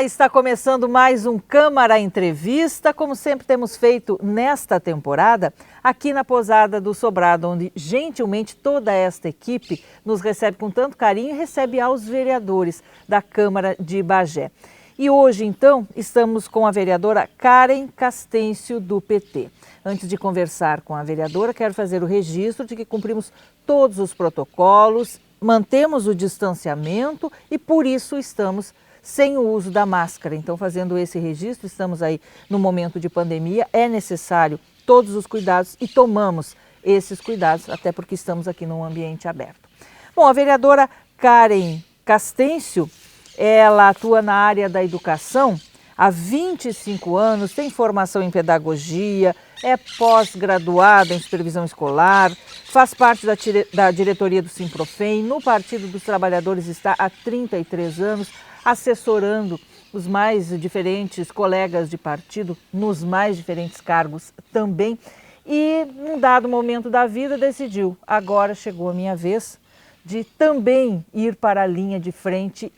está começando mais um Câmara Entrevista, como sempre temos feito nesta temporada, aqui na Posada do Sobrado, onde gentilmente toda esta equipe nos recebe com tanto carinho e recebe aos vereadores da Câmara de Bagé. E hoje, então, estamos com a vereadora Karen Castêncio, do PT. Antes de conversar com a vereadora, quero fazer o registro de que cumprimos todos os protocolos, mantemos o distanciamento e, por isso, estamos sem o uso da máscara. Então, fazendo esse registro, estamos aí no momento de pandemia, é necessário todos os cuidados e tomamos esses cuidados, até porque estamos aqui num ambiente aberto. Bom, a vereadora Karen Castêncio, ela atua na área da educação há 25 anos, tem formação em pedagogia, é pós-graduada em supervisão escolar, faz parte da diretoria do Simprofem, no Partido dos Trabalhadores está há 33 anos, assessorando os mais diferentes colegas de partido nos mais diferentes cargos também. E, num dado momento da vida, decidiu, agora chegou a minha vez, de também ir para a linha de frente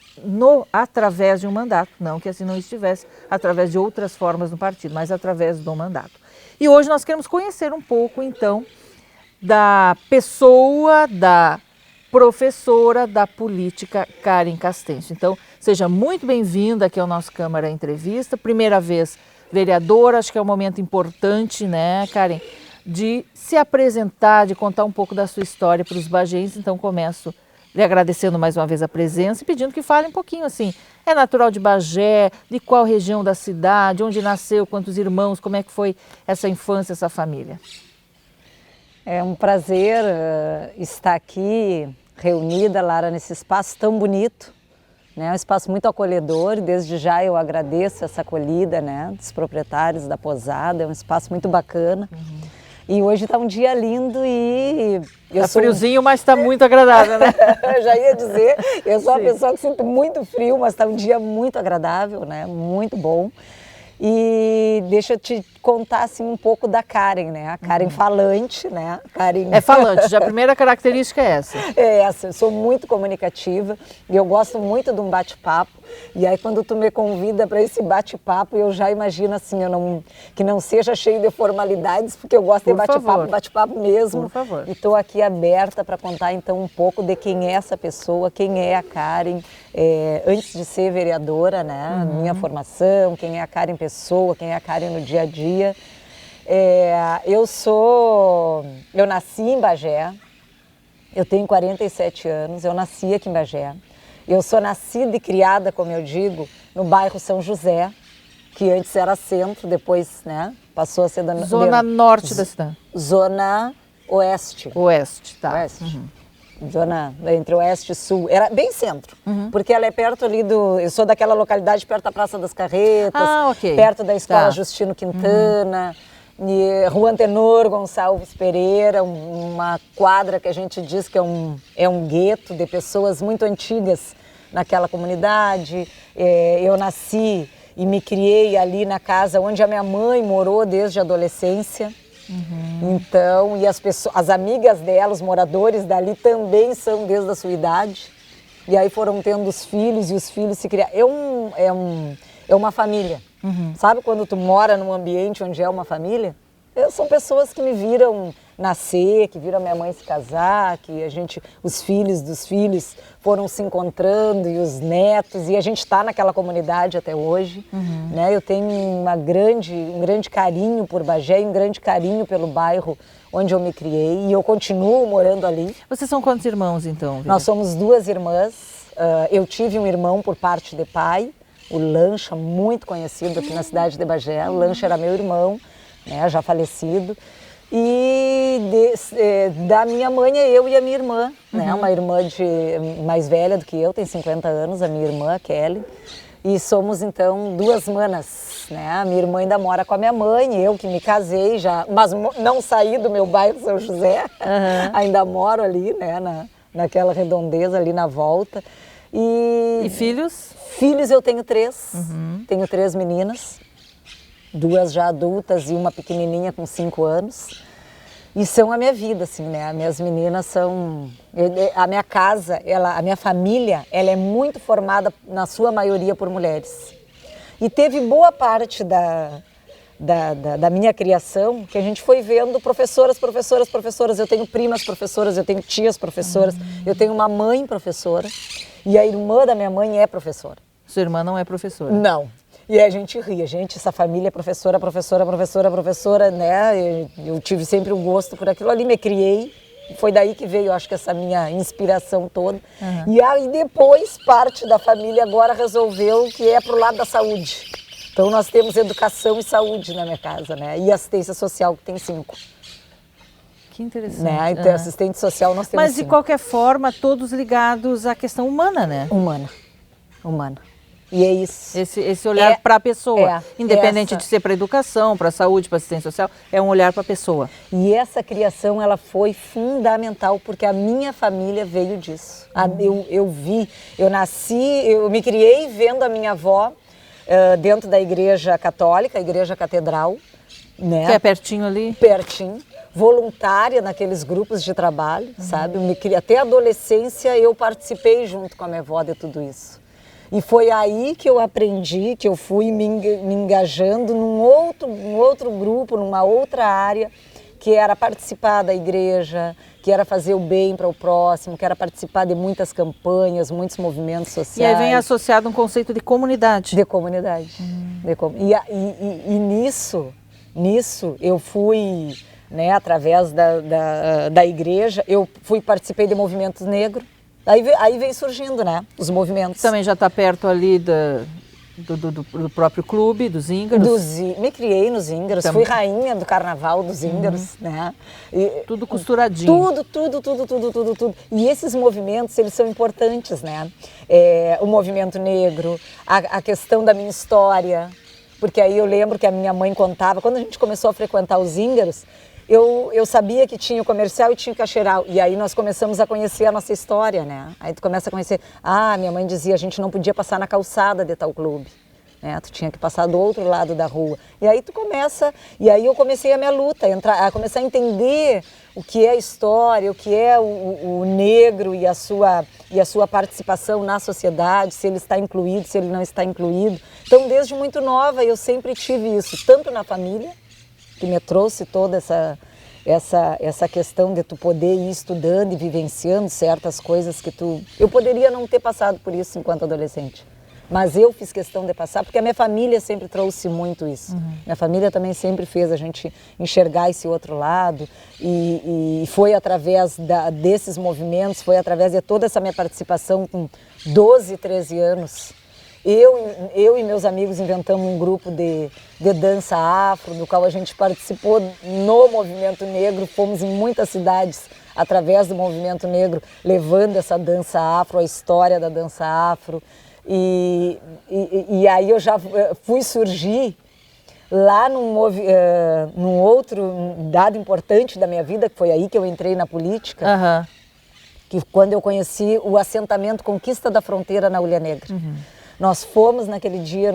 através de um mandato. Não que assim não estivesse, através de outras formas no partido, mas através do mandato. E hoje nós queremos conhecer um pouco, então, da pessoa, da professora da política Karen Castêncio. Então, seja muito bem-vinda aqui ao nosso Câmara Entrevista. Primeira vez vereadora, acho que é um momento importante, né, Karen, de se apresentar, de contar um pouco da sua história para os bagenses. Então, começo lhe agradecendo mais uma vez a presença e pedindo que fale um pouquinho assim. É natural de Bagé, de qual região da cidade, onde nasceu, quantos irmãos, como é que foi essa infância, essa família? É um prazer estar aqui reunida, Lara, nesse espaço tão bonito, né? Um espaço muito acolhedor, e desde já eu agradeço essa acolhida, né, dos proprietários da posada, é um espaço muito bacana. E hoje está um dia lindo e... friozinho, mas está muito agradável, né? Eu já ia dizer, eu sou uma pessoa que sinto muito frio, mas está um dia muito agradável, né? Muito bom. E deixa eu te contar assim um pouco da Karen, né? A Karen falante, né? Karen... É falante, já a primeira característica é essa. É essa, eu sou muito comunicativa e eu gosto muito de um bate-papo. E aí quando tu me convida para esse bate-papo, eu já imagino assim, que não seja cheio de formalidades, porque eu gosto de bate-papo mesmo. Por favor. E estou aqui aberta para contar então um pouco de quem é essa pessoa, quem é a Karen, antes de ser vereadora, né? Minha formação, quem é a Karen pessoa, quem é a Karen no dia a dia. Eu nasci em Bagé, eu tenho 47 anos, eu nasci aqui em Bagé. Eu sou nascida e criada, como eu digo, no bairro São José, que antes era centro, depois, né, passou a ser da... Zona norte da cidade. Zona oeste. Oeste, tá. Oeste. Zona entre oeste e sul. Era bem centro, porque ela é perto ali eu sou daquela localidade perto da Praça das Carretas, perto da Escola Justino Quintana, e Rua Antenor Gonçalves Pereira, uma quadra que a gente diz que é um gueto de pessoas muito antigas naquela comunidade. Eu nasci e me criei ali na casa onde a minha mãe morou desde a adolescência. Então, e as amigas dela, os moradores dali também são desde a sua idade. E aí foram tendo os filhos e os filhos se criaram. É uma família. Sabe quando tu mora num ambiente onde é uma família? São pessoas que me viram nascer, que viram a minha mãe se casar, que os filhos dos filhos foram se encontrando e os netos, e a gente está naquela comunidade até hoje, né? Eu tenho um grande carinho por Bagé, um grande carinho pelo bairro onde eu me criei, e eu continuo morando ali. Vocês são quantos irmãos, então? Nós somos 2 irmãs, eu tive um irmão por parte de pai, o Lancha, muito conhecido aqui na cidade de Bagé. O Lancha era meu irmão, né, já falecido. E da minha mãe é eu e a minha irmã, né, uma irmã mais velha do que eu, tem 50 anos, a minha irmã, a Kelly. E somos, então, 2 manas, né? A minha irmã ainda mora com a minha mãe, eu que me casei já, mas não saí do meu bairro São José, ainda moro ali, né, naquela redondeza ali na volta. E filhos? Filhos eu tenho 3, tenho 3 meninas, 2 já adultas e uma pequenininha com 5 anos. E são a minha vida, assim, né? As minhas meninas são... A minha casa, a minha família, ela é muito formada, na sua maioria, por mulheres. E teve boa parte da minha criação que a gente foi vendo professoras. Eu tenho primas professoras, eu tenho tias professoras, eu tenho uma mãe professora e a irmã da minha mãe é professora. Sua irmã não é professora? Não. E a gente ria, essa família é professora, né? Eu tive sempre um gosto por aquilo ali, me criei. Foi daí que veio, acho que essa minha inspiração toda. E aí depois parte da família agora resolveu que é pro lado da saúde. Então nós temos educação e saúde na minha casa, né? E assistência social, que tem 5. Que interessante. Né? Então assistente social nós temos 5. Mas de qualquer forma, todos ligados à questão humana, né? Humana. E é isso. Esse olhar para a pessoa, independente de ser para a educação, para a saúde, para a assistência social, é um olhar para a pessoa. E essa criação, ela foi fundamental, porque a minha família veio disso. Eu me criei vendo a minha avó dentro da igreja católica, a igreja catedral. Né? Que é pertinho ali? Pertinho. Voluntária naqueles grupos de trabalho, sabe? Até a adolescência eu participei junto com a minha avó de tudo isso. E foi aí que eu aprendi, que eu fui me engajando num outro grupo, numa outra área, que era participar da igreja, que era fazer o bem para o próximo, que era participar de muitas campanhas, muitos movimentos sociais. E aí vem associado um conceito de comunidade. De comunidade. E nisso eu fui, né, através da igreja, eu participei de movimentos negros. Aí vem surgindo, né, os movimentos. Também já está perto ali do próprio clube, dos Íngaros. Me criei nos Íngaros, fui rainha do carnaval dos Íngaros, né? Tudo costuradinho. Tudo. E esses movimentos, eles são importantes, né? O movimento negro, a questão da minha história, porque aí eu lembro que a minha mãe contava, quando a gente começou a frequentar os Íngaros, eu sabia que tinha o comercial e tinha o caixeiral. E aí nós começamos a conhecer a nossa história, né? Aí tu começa a conhecer... minha mãe dizia, a gente não podia passar na calçada de tal clube. Né? Tu tinha que passar do outro lado da rua. E aí tu começa... E aí eu comecei a minha luta, a começar a entender o que é a história, o que é o negro e a sua participação na sociedade, se ele está incluído, se ele não está incluído. Então, desde muito nova, eu sempre tive isso, tanto na família, que me trouxe toda essa questão de tu poder ir estudando e vivenciando certas coisas que eu poderia não ter passado por isso enquanto adolescente, mas eu fiz questão de passar, porque a minha família sempre trouxe muito isso. Minha família também sempre fez a gente enxergar esse outro lado e foi através desses movimentos, foi através de toda essa minha participação com 12, 13 anos. Eu e meus amigos inventamos um grupo de dança afro, do qual a gente participou no movimento negro, fomos em muitas cidades através do movimento negro, levando essa dança afro, a história da dança afro. E aí eu já fui surgir lá num outro dado importante da minha vida, que foi aí que eu entrei na política, que quando eu conheci o assentamento Conquista da Fronteira na Ulha Negra. Nós fomos naquele dia,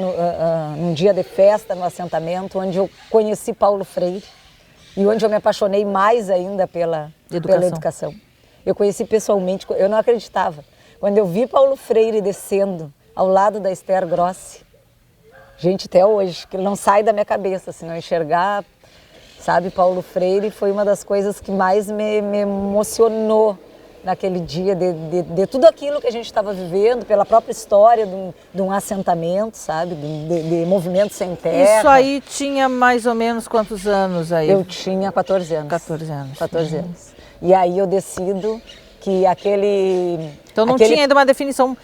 num dia de festa no assentamento, onde eu conheci Paulo Freire e onde eu me apaixonei mais ainda pela educação. Eu conheci pessoalmente, eu não acreditava. Quando eu vi Paulo Freire descendo ao lado da Esther Grossi, gente, até hoje, que não sai da minha cabeça, assim, não enxergar, sabe, Paulo Freire foi uma das coisas que mais me emocionou naquele dia, de tudo aquilo que a gente estava vivendo, pela própria história de um assentamento, sabe, de movimento sem terra. Isso aí tinha mais ou menos quantos anos aí? Eu tinha 14 anos. 14 anos. 14 anos. E aí eu decido que aquele... Então não tinha ainda uma definição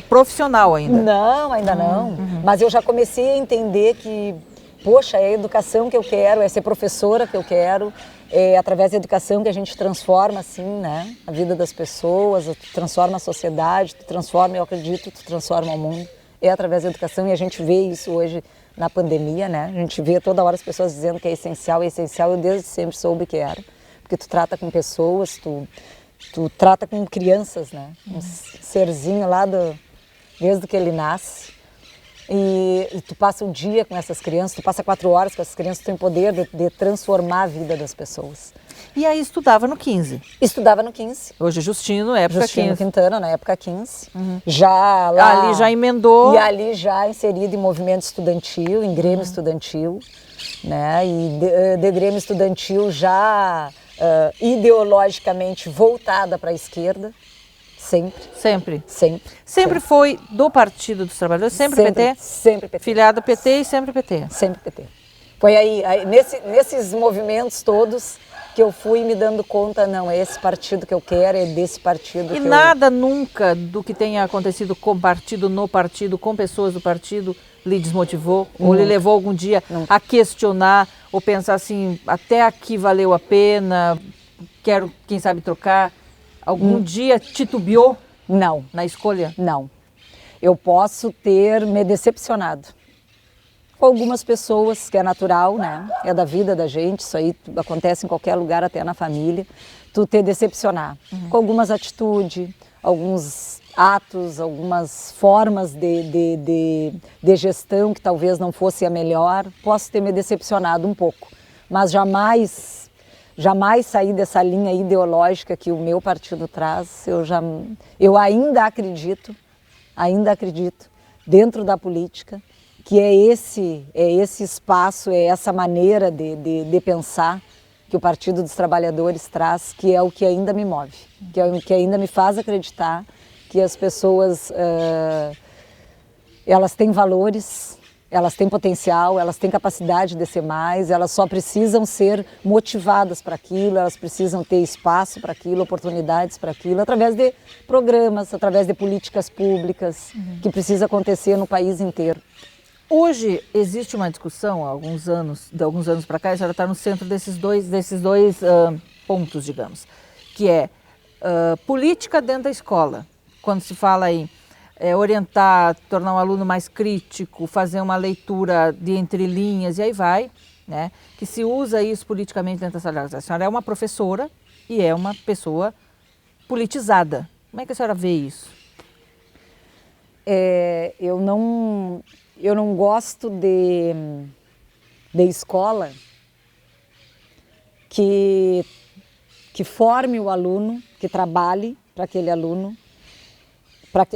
profissional ainda? Não, ainda não. Mas eu já comecei a entender que, poxa, é a educação que eu quero, é ser professora que eu quero, é através da educação que a gente transforma, assim, né, a vida das pessoas, transforma a sociedade, eu acredito, transforma o mundo. É através da educação e a gente vê isso hoje na pandemia, né? A gente vê toda hora as pessoas dizendo que é essencial, eu desde sempre soube que era. Porque tu trata com pessoas, tu trata com crianças, né? Um serzinho lá desde que ele nasce. E tu passa um dia com essas crianças, tu passa 4 horas com essas crianças, tu tem o poder de transformar a vida das pessoas. E aí estudava no 15? Estudava no 15. Hoje é Justino, época Justino 15. Quintana, na época 15. Já lá... Ali já emendou. E ali já inserido em movimento estudantil, em grêmio estudantil, né? E de grêmio estudantil já ideologicamente voltada para a esquerda. Sempre. Sempre? Sempre. Sempre foi do Partido dos Trabalhadores? Sempre PT? Sempre PT. Filiada PT e sempre PT? Sempre PT. Foi aí nesses movimentos todos que eu fui me dando conta, não, é esse partido que eu quero, é desse partido que eu... E nada nunca do que tenha acontecido com partido, no partido, com pessoas do partido, lhe desmotivou? Ou lhe levou algum dia a questionar, ou pensar assim, até aqui valeu a pena, quero, quem sabe, trocar? Algum dia titubeou? Não. Na escolha? Não. Eu posso ter me decepcionado com algumas pessoas, que é natural, né? É da vida da gente, isso aí acontece em qualquer lugar, até na família. Tu te decepcionar com algumas atitudes, alguns atos, algumas formas de gestão que talvez não fosse a melhor. Posso ter me decepcionado um pouco, mas jamais sair dessa linha ideológica que o meu partido traz. Eu ainda acredito dentro da política que é esse espaço, é essa maneira de pensar que o Partido dos Trabalhadores traz, que é o que ainda me move, que é o que ainda me faz acreditar que as pessoas elas têm valores, elas têm potencial, elas têm capacidade de ser mais, elas só precisam ser motivadas para aquilo, elas precisam ter espaço para aquilo, oportunidades para aquilo, através de programas, através de políticas públicas, que precisa acontecer no país inteiro. Hoje existe uma discussão, de alguns anos para cá, a senhora está no centro desses dois pontos, digamos, que é política dentro da escola, quando se fala em orientar, tornar um aluno mais crítico, fazer uma leitura de entrelinhas e aí vai, né? Que se usa isso politicamente dentro da sala de aula. A senhora é uma professora e é uma pessoa politizada. Como é que a senhora vê isso? Eu não gosto de escola que forme o aluno, que trabalhe para aquele aluno,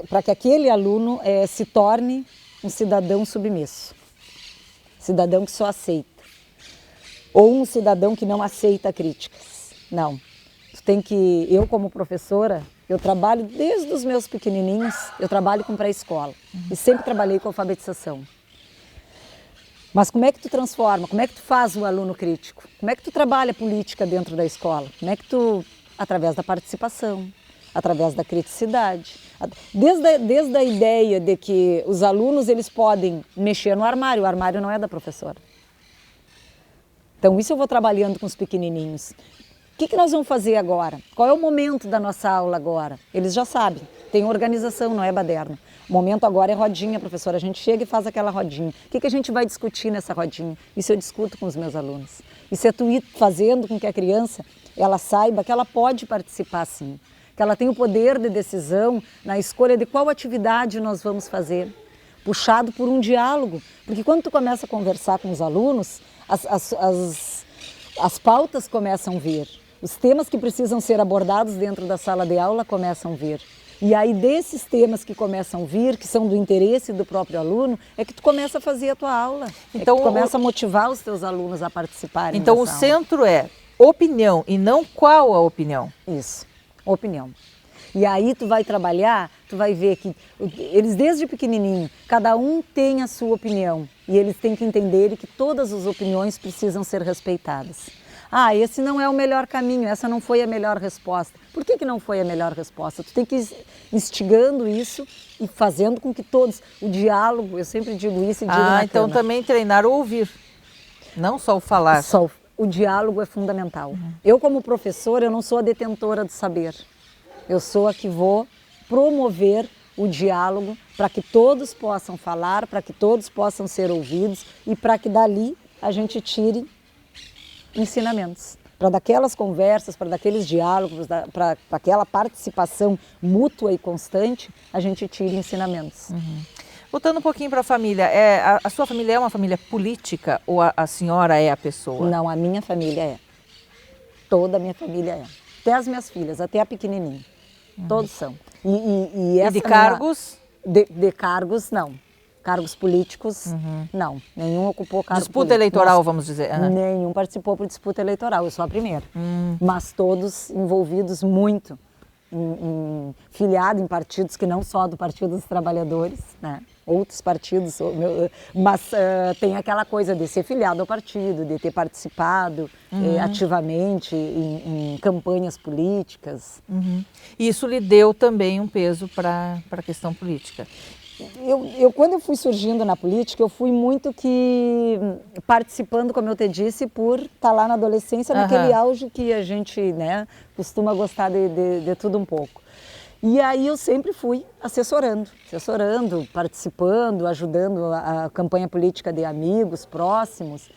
para que aquele aluno se torne um cidadão submisso, cidadão que só aceita, ou um cidadão que não aceita críticas. Não, eu como professora, eu trabalho desde os meus pequenininhos, eu trabalho com pré-escola e sempre trabalhei com alfabetização. Mas como é que tu transforma, como é que tu faz o aluno crítico? Como é que tu trabalha política dentro da escola? Como é que tu, através da participação, através da criticidade, desde a ideia de que os alunos eles podem mexer no armário, o armário não é da professora. Então isso eu vou trabalhando com os pequenininhos. O que nós vamos fazer agora? Qual é o momento da nossa aula agora? Eles já sabem, tem organização, não é baderna. O momento agora é rodinha, professora, a gente chega e faz aquela rodinha. O que a gente vai discutir nessa rodinha? Isso eu discuto com os meus alunos. Isso é tu ir fazendo com que a criança ela saiba que ela pode participar sim, que ela tem o poder de decisão na escolha de qual atividade nós vamos fazer, puxado por um diálogo. Porque quando tu começa a conversar com os alunos, as pautas começam a vir, os temas que precisam ser abordados dentro da sala de aula começam a vir. E aí desses temas que começam a vir, que são do interesse do próprio aluno, é que tu começa a fazer a tua aula, então, é que tu começa a motivar os teus alunos a participarem. Então o centro é opinião e não qual a opinião. Isso, opinião. E aí tu vai trabalhar, tu vai ver que eles desde pequenininho, cada um tem a sua opinião e eles têm que entender que todas as opiniões precisam ser respeitadas. Ah, esse não é o melhor caminho, essa não foi a melhor resposta. Por que não foi a melhor resposta? Tu tem que ir instigando isso e fazendo com que todos, o diálogo, eu sempre digo isso e digo na então Câmara. Também treinar o ouvir, não só o falar. O diálogo é fundamental. Eu como professora, eu não sou a detentora do saber. Eu sou a que vou promover o diálogo para que todos possam falar, para que todos possam ser ouvidos e para que dali a gente tire ensinamentos. Para daquelas conversas, para daqueles diálogos, para aquela participação mútua e constante, a gente tire ensinamentos. Voltando um pouquinho para a família, a sua família é uma família política ou a senhora é a pessoa? Não, a minha família é. Toda a minha família é. Até as minhas filhas, até a pequenininha. Todos são. E de cargos? De cargos, não. Cargos políticos, não. Nenhum ocupou cargo Disputa político. eleitoral, vamos dizer. Nenhum participou por disputa eleitoral, eu sou a primeira. Mas todos envolvidos muito, filiado em partidos que não só do Partido dos Trabalhadores, né? Outros partidos, mas tem aquela coisa de ser filiado ao partido, de ter participado ativamente em campanhas políticas. Isso lhe deu também um peso para a questão política? Quando eu fui surgindo na política, eu fui muito que participando, como eu te disse, por estar lá na adolescência, naquele auge que a gente, né, costuma gostar de tudo um pouco. E aí eu sempre fui assessorando, participando, ajudando a campanha política de amigos próximos.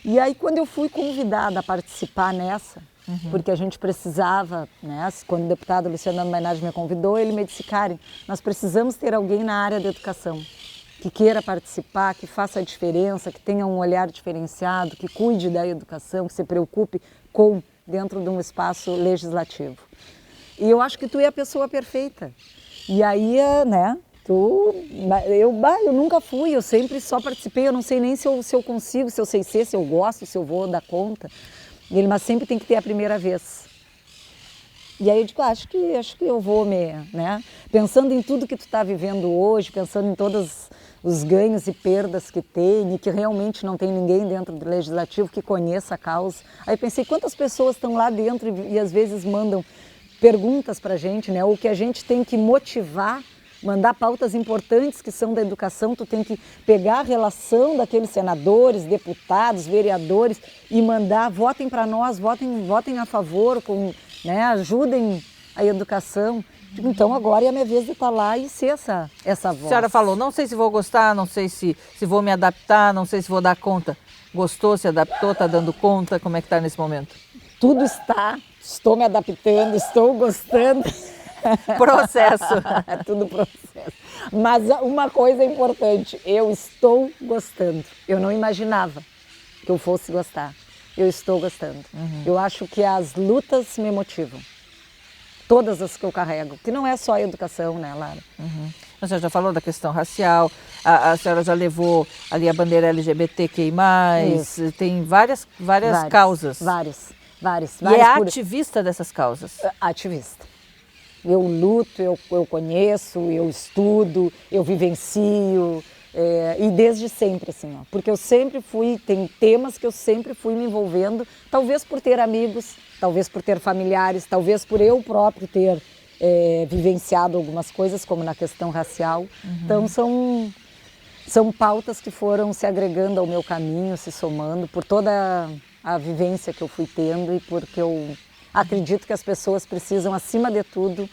E aí quando eu fui convidada a participar nessa, porque a gente precisava, né, quando o deputado Luciano Mainardi me convidou, ele me disse, Karen, nós precisamos ter alguém na área da educação que queira participar, que faça a diferença, que tenha um olhar diferenciado, que cuide da educação, que se preocupe com dentro de um espaço legislativo. E eu acho que tu é a pessoa perfeita. E aí, né, eu nunca fui, eu sempre só participei, eu não sei nem se eu consigo, se eu sei ser, se eu gosto, se eu vou dar conta. Mas sempre tem que ter a primeira vez. E aí eu digo, acho que eu vou né? Pensando em tudo que tu está vivendo hoje, pensando em todos os ganhos e perdas que tem, e que realmente não tem ninguém dentro do Legislativo que conheça a causa. Aí pensei, quantas pessoas estão lá dentro e às vezes mandam perguntas para a gente, né? O que a gente tem que motivar, mandar pautas importantes que são da educação, tu tem que pegar a relação daqueles senadores, deputados, vereadores e mandar, votem para nós, votem a favor, né, ajudem a educação. Então agora é a minha vez de estar lá e ser essa voz. A senhora falou, não sei se vou gostar, não sei se vou me adaptar, não sei se vou dar conta. Gostou, se adaptou, está dando conta? Como é que está nesse momento? Tudo estou me adaptando, estou gostando. Processo. É tudo processo. Mas uma coisa importante, eu estou gostando. Eu não imaginava que eu fosse gostar. Eu estou gostando. Eu acho que as lutas me motivam. Todas as que eu carrego. Que não é só a educação, né, Lara? A senhora já falou da questão racial, a senhora já levou ali a bandeira LGBTQI+, tem várias causas. Várias. E é ativista dessas causas? Ativista. Eu luto, eu conheço, eu estudo, eu vivencio, e desde sempre, assim, ó, porque eu sempre tem temas que eu sempre fui me envolvendo, talvez por ter amigos, talvez por ter familiares, talvez por eu próprio ter vivenciado algumas coisas, como na questão racial. Então são pautas que foram se agregando ao meu caminho, se somando, por toda a vivência que eu fui tendo e porque eu acredito que as pessoas precisam, acima de tudo,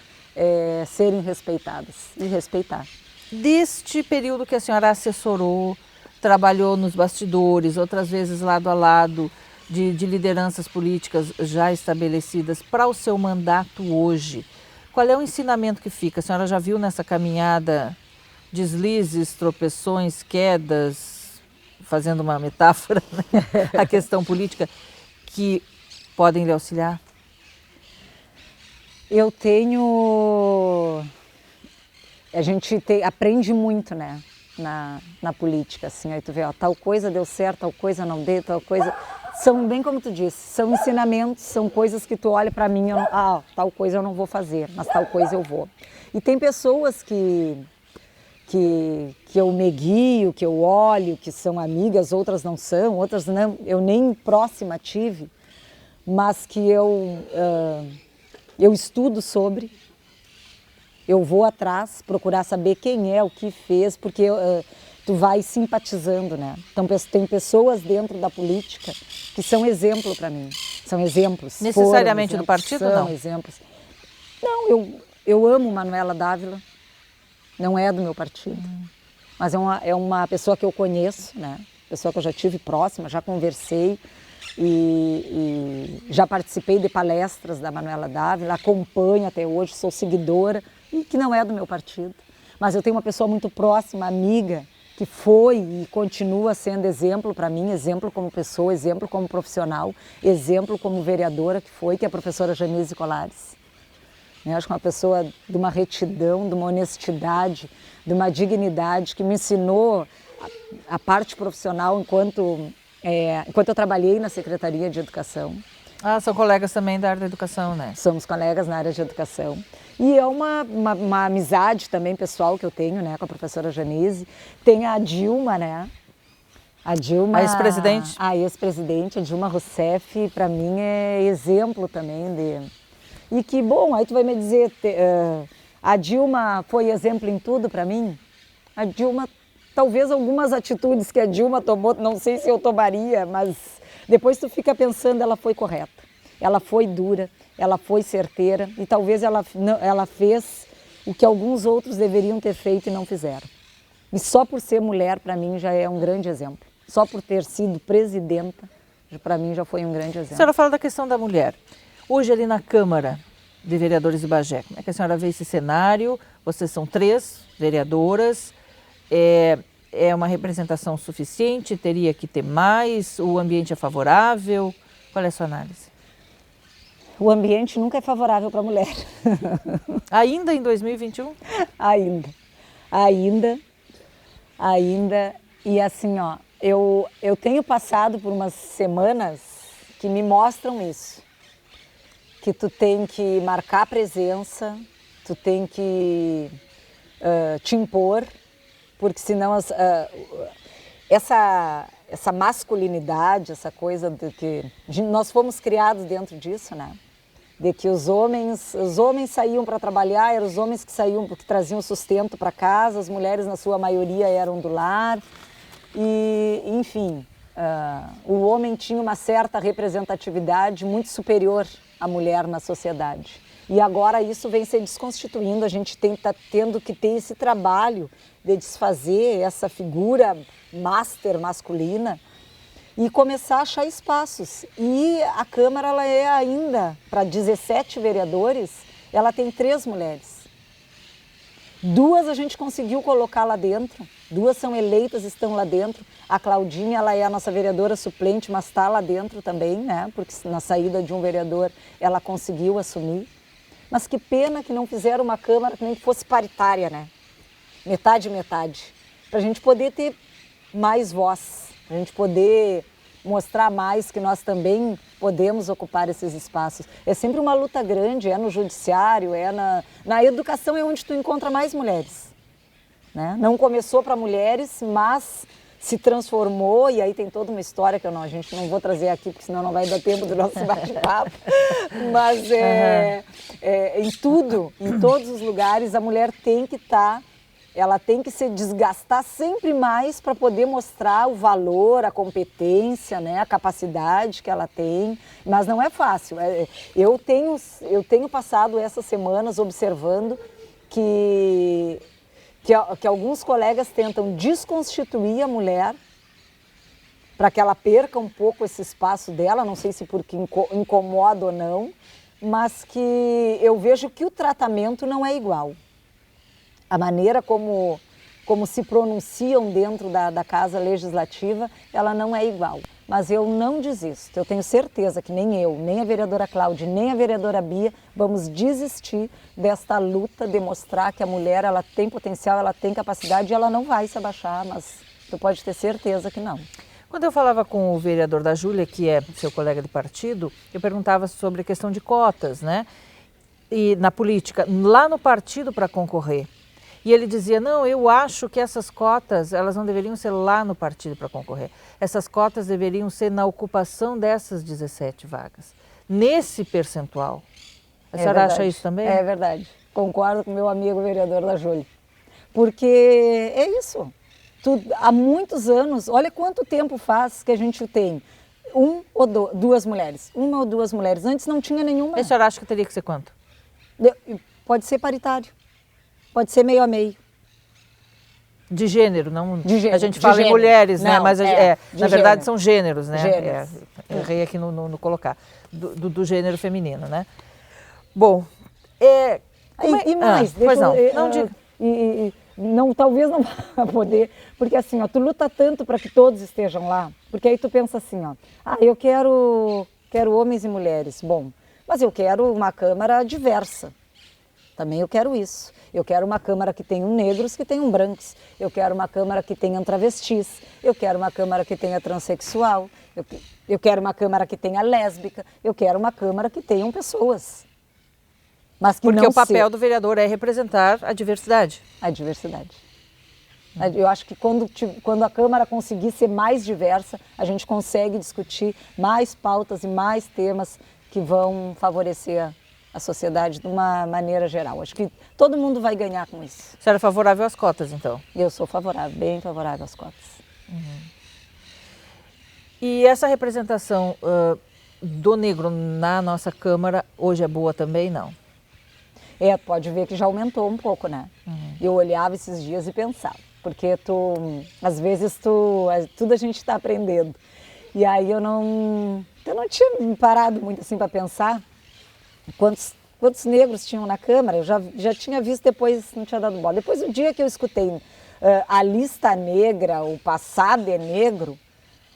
serem respeitadas e respeitar. Deste período que a senhora assessorou, trabalhou nos bastidores, outras vezes lado a lado, de lideranças políticas já estabelecidas, para o seu mandato hoje, qual é o ensinamento que fica? A senhora já viu nessa caminhada deslizes, tropeções, quedas, fazendo uma metáfora, né? A questão política, que podem lhe auxiliar? Eu tenho... A gente aprende muito, né, na política, assim, aí tu vê, ó, tal coisa deu certo, tal coisa não deu, tal coisa... São, bem como tu disse, são ensinamentos, são coisas que tu olha para mim, tal coisa eu não vou fazer, mas tal coisa eu vou. E tem pessoas que eu me guio, que eu olho, que são amigas, outras não são, outras não, eu nem próxima tive, mas que eu estudo sobre, eu vou atrás, procurar saber quem é, o que fez, porque tu vai simpatizando, né? Então tem pessoas dentro da política que são exemplo para mim, são exemplos. Necessariamente do partido, são não? Exemplos. Não, eu amo Manuela Dávila, não é do meu partido, mas é uma pessoa que eu conheço, né? Pessoa que eu já tive próxima, já conversei, e já participei de palestras da Manuela Dávila, acompanho até hoje, sou seguidora, e que não é do meu partido. mas eu tenho uma pessoa muito próxima, amiga, que foi e continua sendo exemplo para mim, exemplo como pessoa, exemplo como profissional, exemplo como vereadora que foi, que é a professora Janise Colares. Eu acho que uma pessoa de uma retidão, de uma honestidade, de uma dignidade, que me ensinou a parte profissional enquanto eu trabalhei na Secretaria de Educação. Ah, são colegas também da área da educação, né? Somos colegas na área de educação. E é uma amizade também pessoal que eu tenho, né, com a professora Janise. Tem a Dilma, né? A Dilma... A ex-presidente? A ex-presidente, a Dilma Rousseff, para mim é exemplo também de... E que, bom, aí tu vai me dizer, a Dilma foi exemplo em tudo para mim? A Dilma, talvez algumas atitudes que a Dilma tomou, não sei se eu tomaria, mas depois tu fica pensando, ela foi correta. Ela foi dura, ela foi certeira e talvez ela fez o que alguns outros deveriam ter feito e não fizeram. E só por ser mulher, para mim, já é um grande exemplo. Só por ter sido presidenta, para mim, já foi um grande exemplo. A senhora fala da questão da mulher. Hoje, ali na Câmara de Vereadores de Bagé, como é que a senhora vê esse cenário? Vocês são 3 vereadoras, é uma representação suficiente? Teria que ter mais? O ambiente é favorável? Qual é a sua análise? O ambiente nunca é favorável para a mulher. Ainda em 2021? Ainda. E assim, ó, eu tenho passado por umas semanas que me mostram isso. Que tu tem que marcar presença, tu tem que te impor, porque senão essa masculinidade, essa coisa de que nós fomos criados dentro disso, né? De que os homens saíam para trabalhar, eram os homens que saíam porque traziam sustento para casa, as mulheres na sua maioria eram do lar e, enfim, o homem tinha uma certa representatividade muito superior à mulher na sociedade. E agora isso vem se desconstituindo, a gente está tendo que ter esse trabalho de desfazer essa figura master masculina e começar a achar espaços. E a Câmara, ela é ainda, para 17 vereadores, ela tem 3 mulheres. 2 a gente conseguiu colocar lá dentro, 2 são eleitas, estão lá dentro. A Claudinha, ela é a nossa vereadora suplente, mas está lá dentro também, né? Porque na saída de um vereador ela conseguiu assumir. Mas que pena que não fizeram uma Câmara que nem fosse paritária, né? Metade, para a gente poder ter mais voz, para a gente poder mostrar mais que nós também podemos ocupar esses espaços. É sempre uma luta grande, é no judiciário, na educação é onde tu encontra mais mulheres. Né? Não começou para mulheres, mas se transformou, e aí tem toda uma história que a gente não vou trazer aqui, porque senão não vai dar tempo do nosso bate-papo, mas em tudo, em todos os lugares, a mulher tem que estar, ela tem que se desgastar sempre mais para poder mostrar o valor, a competência, né, a capacidade que ela tem, mas não é fácil. Eu tenho passado essas semanas observando que alguns colegas tentam desconstituir a mulher para que ela perca um pouco esse espaço dela, não sei se porque incomoda ou não, mas que eu vejo que o tratamento não é igual. A maneira como se pronunciam dentro da Casa Legislativa, ela não é igual. Mas eu não desisto, eu tenho certeza que nem eu, nem a vereadora Cláudia, nem a vereadora Bia vamos desistir desta luta de mostrar que a mulher ela tem potencial, ela tem capacidade e ela não vai se abaixar, mas tu pode ter certeza que não. Quando eu falava com o vereador da Júlia, que é seu colega de partido, eu perguntava sobre a questão de cotas, né? E na política, lá no partido para concorrer. E ele dizia, não, eu acho que essas cotas, elas não deveriam ser lá no partido para concorrer. Essas cotas deveriam ser na ocupação dessas 17 vagas. Nesse percentual. A senhora acha isso também? É verdade. Concordo com meu amigo vereador da Júlia. Porque é isso. Há muitos anos, olha quanto tempo faz que a gente tem uma ou duas mulheres. Antes não tinha nenhuma. A senhora acha que teria que ser quanto? Pode ser paritário. Pode ser meio a meio. De gênero, não. De gênero, a gente fala em mulheres, não, né? Mas na verdade são gêneros, né? Gêneros. Errei aqui no colocar. Do gênero feminino, né? Bom, e mais, pois não diga. não, talvez não vá poder, porque assim, ó, tu luta tanto para que todos estejam lá, porque aí tu pensa assim, ó, eu quero homens e mulheres, bom, mas eu quero uma Câmara diversa, também eu quero isso. Eu quero uma Câmara que tenha negros, que tenham brancos. Eu quero uma Câmara que tenha travestis. Eu quero uma Câmara que tenha transexual. Eu quero uma Câmara que tenha lésbica. Eu quero uma Câmara que tenham pessoas. Mas que porque o papel do vereador é representar a diversidade. A diversidade. Eu acho que quando a Câmara conseguir ser mais diversa, a gente consegue discutir mais pautas e mais temas que vão favorecer a sociedade de uma maneira geral. Acho que todo mundo vai ganhar com isso. A senhora é favorável às cotas, então? Eu sou favorável, bem favorável às cotas. E essa representação do negro na nossa Câmara hoje é boa também, não? Pode ver que já aumentou um pouco, né? Eu olhava esses dias e pensava, porque às vezes tudo a gente está aprendendo. E aí eu não tinha parado muito assim para pensar quantos negros tinham na Câmara. Eu já tinha visto, depois não tinha dado bola. Depois, o dia que eu escutei a lista negra, o passado é negro,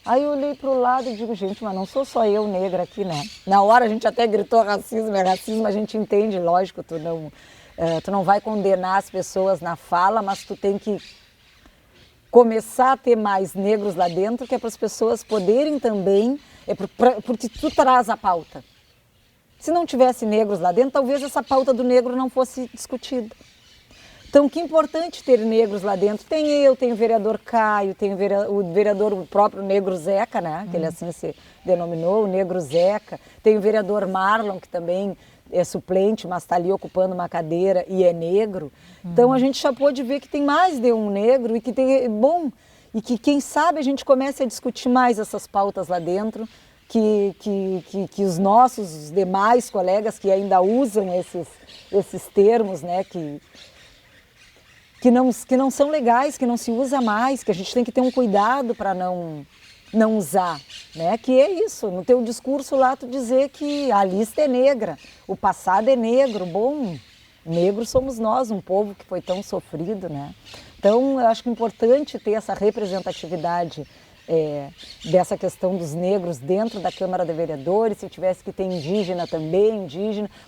aí eu olhei para o lado e digo, gente, mas não sou só eu negra aqui, né? Na hora a gente até gritou racismo, a gente entende, lógico, tu não vai condenar as pessoas na fala, mas tu tem que começar a ter mais negros lá dentro, que é para as pessoas poderem também, porque tu traz a pauta. Se não tivesse negros lá dentro, talvez essa pauta do negro não fosse discutida. Então, que importante ter negros lá dentro. Tem o vereador Caio, tem o próprio Negro Zeca, né? Que ele assim se denominou, o Negro Zeca. Tem o vereador Marlon, que também é suplente, mas está ali ocupando uma cadeira e é negro. Então, a gente já pôde ver que tem mais de um negro e que e que quem sabe a gente comece a discutir mais essas pautas lá dentro, que os nossos demais colegas que ainda usam esses termos, né, que não são legais, que não se usa mais, que a gente tem que ter um cuidado para não usar, né? Que é isso, no teu discurso lá tu dizer que a lista é negra, o passado é negro, bom, negros somos nós, um povo que foi tão sofrido, né? Então eu acho que é importante ter essa representatividade dessa questão dos negros dentro da Câmara de Vereadores, se tivesse que ter indígena também,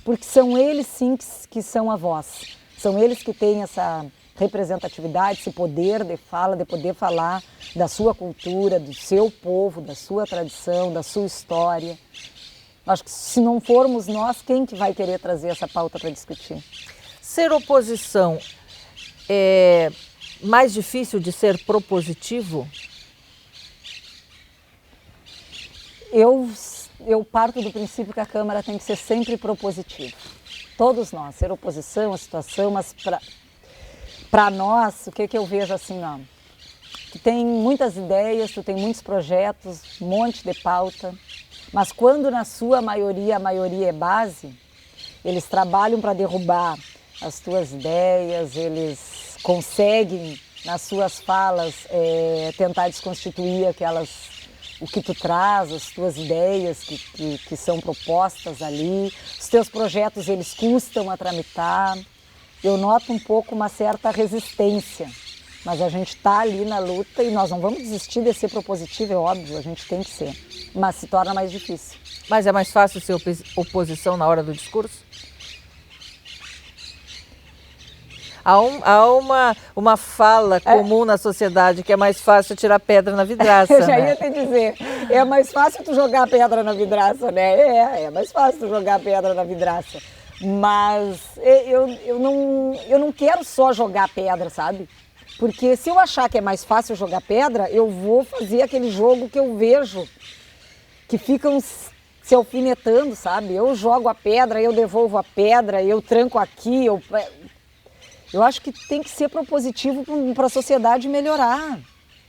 porque são eles sim que são a voz, são eles que têm essa representatividade, esse poder de fala, de poder falar da sua cultura, do seu povo, da sua tradição, da sua história. Acho que se não formos nós, quem que vai querer trazer essa pauta para discutir? Ser oposição é mais difícil de ser propositivo? Eu parto do princípio que a Câmara tem que ser sempre propositiva. Todos nós, ser oposição, a situação, mas para nós, o que eu vejo assim, ó, tu tem muitas ideias, tu tem muitos projetos, um monte de pauta, mas quando na sua maioria, a maioria é base, eles trabalham para derrubar as tuas ideias, eles conseguem, nas suas falas, tentar desconstituir o que tu traz, as tuas ideias que são propostas ali, os teus projetos eles custam a tramitar. Eu noto um pouco uma certa resistência, mas a gente está ali na luta e nós não vamos desistir de ser propositivo, é óbvio, a gente tem que ser, mas se torna mais difícil. Mas é mais fácil ser oposição na hora do discurso? Há uma fala comum na sociedade que é mais fácil tirar pedra na vidraça. Eu já ia te dizer, é mais fácil tu jogar pedra na vidraça, né? É mais fácil tu jogar pedra na vidraça. Mas eu não quero só jogar pedra, sabe? Porque se eu achar que é mais fácil jogar pedra, eu vou fazer aquele jogo que eu vejo, que ficam se alfinetando, sabe? Eu jogo a pedra, eu devolvo a pedra, eu tranco aqui, eu acho que tem que ser propositivo para a sociedade melhorar.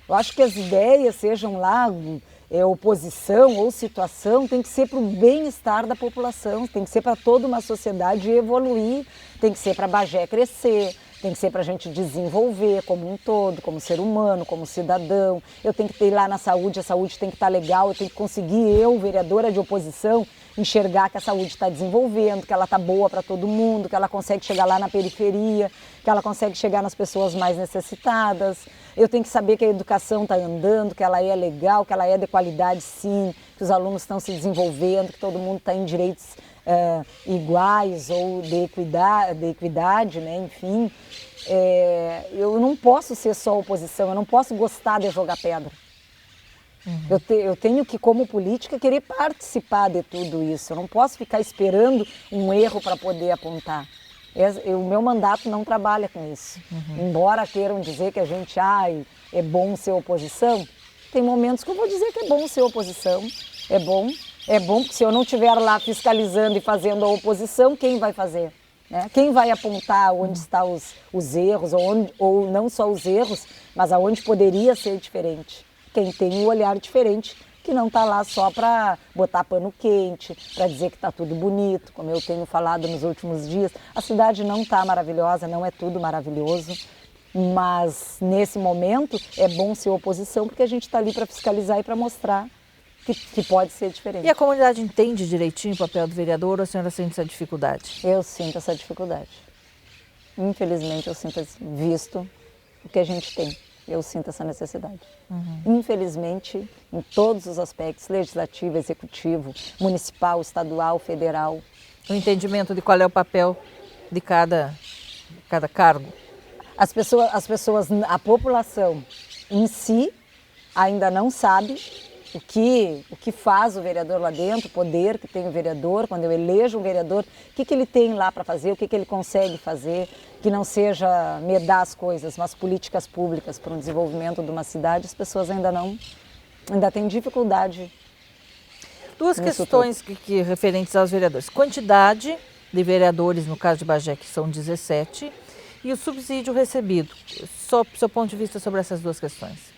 Eu acho que as ideias, sejam lá oposição ou situação, tem que ser para o bem-estar da população, tem que ser para toda uma sociedade evoluir, tem que ser para Bagé crescer, tem que ser para a gente desenvolver como um todo, como ser humano, como cidadão. Eu tenho que ter lá na saúde, a saúde tem que estar legal, eu tenho que conseguir, vereadora de oposição, enxergar que a saúde está desenvolvendo, que ela está boa para todo mundo, que ela consegue chegar lá na periferia, que ela consegue chegar nas pessoas mais necessitadas. Eu tenho que saber que a educação está andando, que ela é legal, que ela é de qualidade sim, que os alunos estão se desenvolvendo, que todo mundo está em direitos iguais ou de equidade, né? Enfim. Eu não posso ser só oposição, eu não posso gostar de jogar pedra. Eu tenho que, como política, querer participar de tudo isso. Eu não posso ficar esperando um erro para poder apontar. O meu mandato não trabalha com isso. Embora queiram dizer que a gente é bom ser oposição, tem momentos que eu vou dizer que é bom ser oposição. É bom porque se eu não estiver lá fiscalizando e fazendo a oposição, quem vai fazer? Né? Quem vai apontar onde estão os erros, ou não só os erros, mas aonde poderia ser diferente? Quem tem um olhar diferente, que não está lá só para botar pano quente, para dizer que está tudo bonito, como eu tenho falado nos últimos dias. A cidade não está maravilhosa, não é tudo maravilhoso, mas nesse momento é bom ser oposição, porque a gente está ali para fiscalizar e para mostrar que pode ser diferente. E a comunidade entende direitinho o papel do vereador ou a senhora sente essa dificuldade? Eu sinto essa dificuldade. Infelizmente eu sinto, visto o que a gente tem. Eu sinto essa necessidade. Infelizmente, em todos os aspectos, legislativo, executivo, municipal, estadual, federal. O entendimento de qual é o papel de cada cargo. As pessoas, a população em si ainda não sabe o que faz o vereador lá dentro, o poder que tem o vereador, quando eu elejo um vereador, o que ele tem lá para fazer, o que ele consegue fazer, que não seja medar as coisas, mas políticas públicas para o desenvolvimento de uma cidade, as pessoas ainda têm dificuldade. Duas questões que referentes aos vereadores. Quantidade de vereadores, no caso de Bagé, que são 17, e o subsídio recebido. Só do seu ponto de vista sobre essas duas questões.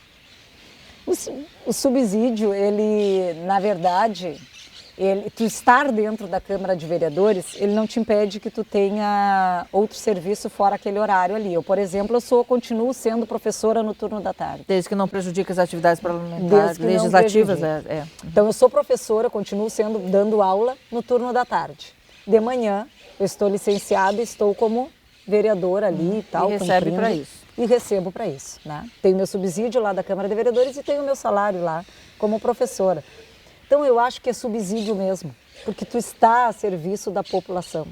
O subsídio, ele, na verdade, tu estar dentro da Câmara de Vereadores, ele não te impede que tu tenha outro serviço fora aquele horário ali. Eu, por exemplo, continuo sendo professora no turno da tarde. Desde que não prejudique as atividades parlamentares, legislativas. Então, eu sou professora, continuo dando aula no turno da tarde. De manhã, eu estou licenciada, estou como vereadora ali e tal. E recebe para isso. E recebo para isso, né? Tenho meu subsídio lá da Câmara de Vereadores e tenho meu salário lá como professora. Então eu acho que é subsídio mesmo, porque tu está a serviço da população.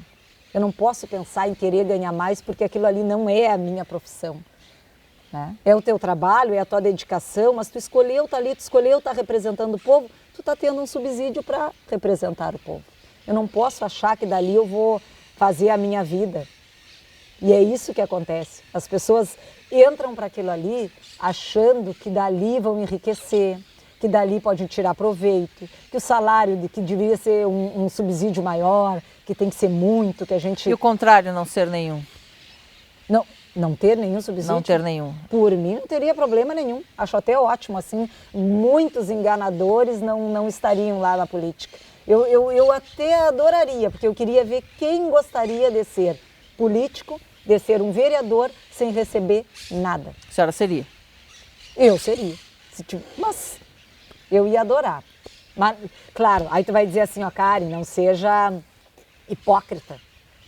Eu não posso pensar em querer ganhar mais porque aquilo ali não é a minha profissão. Né? É o teu trabalho, é a tua dedicação, mas tu escolheu estar ali, tu escolheu estar representando o povo, tu está tendo um subsídio para representar o povo. Eu não posso achar que dali eu vou fazer a minha vida. E é isso que acontece. As pessoas entram para aquilo ali achando que dali vão enriquecer, que dali podem tirar proveito, que o salário que deveria ser um subsídio maior, que tem que ser muito, que a gente... E o contrário, não ser nenhum? Não ter nenhum subsídio? Não ter nenhum. Por mim não teria problema nenhum. Acho até ótimo, assim, muitos enganadores não estariam lá na política. Eu até adoraria, porque eu queria ver quem gostaria de ser político, de ser um vereador sem receber nada. A senhora seria? Eu seria. Mas eu ia adorar. Mas, claro, aí tu vai dizer assim, ó, Karen, não seja hipócrita,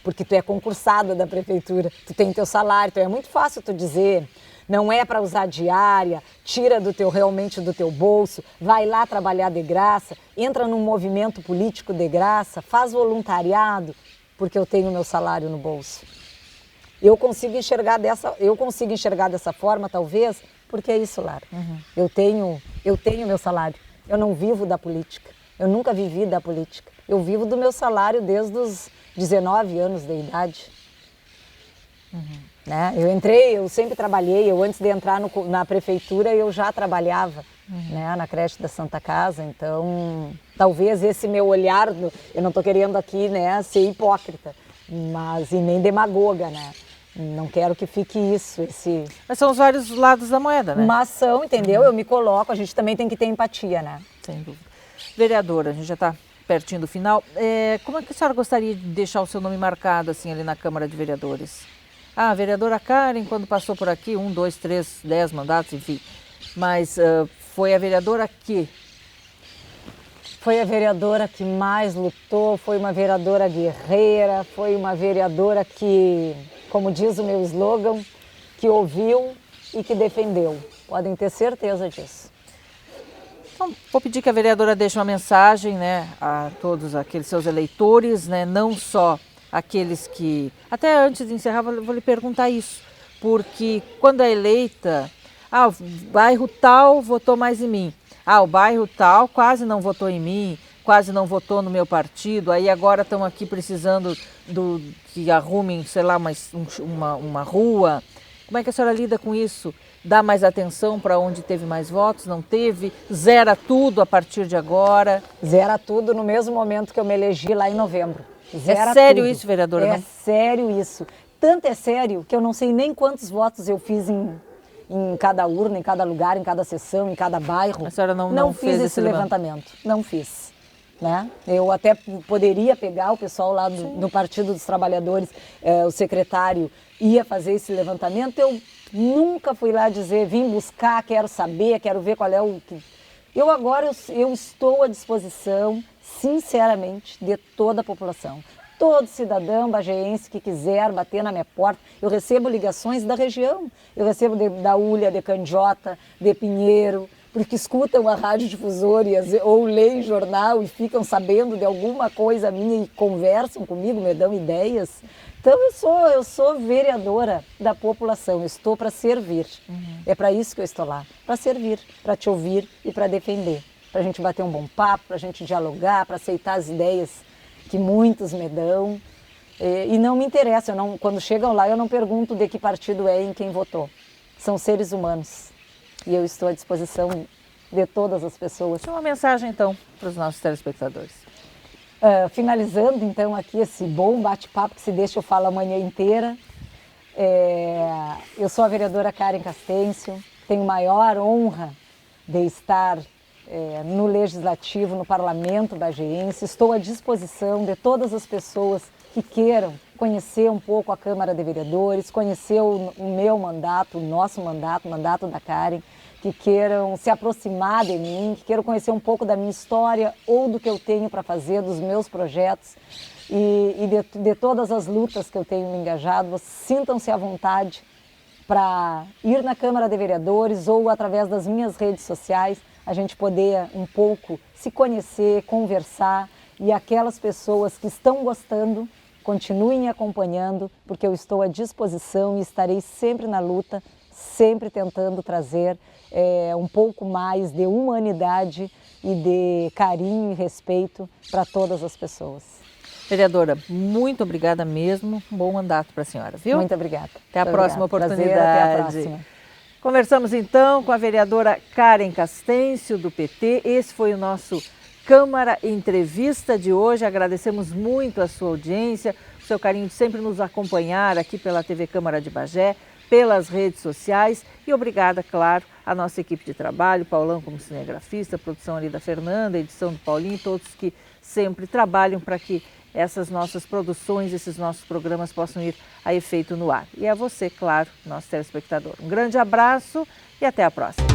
porque tu é concursada da prefeitura, tu tem teu salário, então é muito fácil tu dizer, não é para usar diária, tira realmente do teu bolso, vai lá trabalhar de graça, entra num movimento político de graça, faz voluntariado, porque eu tenho meu salário no bolso. Eu consigo enxergar dessa forma, talvez, porque é isso, Lara. Eu tenho meu salário. Eu não vivo da política. Eu nunca vivi da política. Eu vivo do meu salário desde os 19 anos de idade. Né? Eu sempre trabalhei. Antes de entrar na prefeitura, eu já trabalhava né, na creche da Santa Casa. Então, talvez esse meu olhar, eu não estou querendo aqui né, ser hipócrita, mas e nem demagoga, né? Não quero que fique isso, Mas são os vários lados da moeda, né? Mas são, entendeu? Eu me coloco, a gente também tem que ter empatia, né? Sem dúvida. Vereadora, a gente já está pertinho do final. Como é que a senhora gostaria de deixar o seu nome marcado, assim, ali na Câmara de Vereadores? A vereadora Karen, quando passou por aqui, 1, 2, 3, 10 mandatos, enfim. Mas foi a vereadora que... Foi a vereadora que mais lutou, foi uma vereadora guerreira, foi uma vereadora que, como diz o meu slogan, que ouviu e que defendeu. Podem ter certeza disso. Então, vou pedir que a vereadora deixe uma mensagem, né, a todos aqueles seus eleitores, né, não só aqueles que... Até antes de encerrar, vou lhe perguntar isso, porque quando é eleita, o bairro tal votou mais em mim, o bairro tal quase não votou em mim, quase não votou no meu partido, aí agora estão aqui precisando que arrumem, sei lá, uma rua. Como é que a senhora lida com isso? Dá mais atenção para onde teve mais votos, não teve? Zera tudo a partir de agora? Zera tudo no mesmo momento que eu me elegi lá em novembro. Zera é sério tudo. Isso, vereadora? É sério isso. Tanto é sério que eu não sei nem quantos votos eu fiz em cada urna, em cada lugar, em cada sessão, em cada bairro. A senhora não fiz esse levantamento. Não fiz. Né? Eu até poderia pegar o pessoal lá do Partido dos Trabalhadores, o secretário ia fazer esse levantamento. Eu nunca fui lá dizer, vim buscar, quero saber, quero ver qual é o que... Eu estou à disposição, sinceramente, de toda a população. Todo cidadão bagéense que quiser bater na minha porta, eu recebo ligações da região, eu recebo da Ulha, de Candiota, de Pinheiro, porque escutam a radiodifusora ou leem jornal e ficam sabendo de alguma coisa minha e conversam comigo, me dão ideias. Então eu sou vereadora da população, eu estou para servir. É para isso que eu estou lá, para servir, para te ouvir e para defender. Para a gente bater um bom papo, para a gente dialogar, para aceitar as ideias que muitos me dão. E não me interessa, quando chegam lá eu não pergunto de que partido é e em quem votou. São seres humanos. E eu estou à disposição de todas as pessoas. Uma mensagem, então, para os nossos telespectadores. Finalizando, então, aqui esse bom bate-papo, que se deixa eu falo a manhã inteira. Eu sou a vereadora Karen Castêncio, tenho maior honra de estar no Legislativo, no Parlamento bagéense. Estou à disposição de todas as pessoas que queiram conhecer um pouco a Câmara de Vereadores, conhecer o meu mandato, o nosso mandato, o mandato da Karen, que queiram se aproximar de mim, que queiram conhecer um pouco da minha história ou do que eu tenho para fazer, dos meus projetos e de todas as lutas que eu tenho me engajado. Sintam-se à vontade para ir na Câmara de Vereadores ou através das minhas redes sociais, a gente poder um pouco se conhecer, conversar, e aquelas pessoas que estão gostando, continuem acompanhando, porque eu estou à disposição e estarei sempre na luta, sempre tentando trazer um pouco mais de humanidade e de carinho e respeito para todas as pessoas. Vereadora, muito obrigada mesmo. Um bom mandato para a senhora, viu? Muito obrigada. Até a próxima oportunidade. Prazer, até a próxima. Conversamos então com a vereadora Karen Castêncio, do PT. Esse foi o nosso Câmara Entrevista de hoje. Agradecemos muito a sua audiência, o seu carinho de sempre nos acompanhar aqui pela TV Câmara de Bagé, pelas redes sociais, e obrigada, claro, à nossa equipe de trabalho, Paulão como cinegrafista, a produção ali da Fernanda, a edição do Paulinho, todos que sempre trabalham para que essas nossas produções, esses nossos programas possam ir a efeito no ar. E a você, claro, nosso telespectador. Um grande abraço e até a próxima.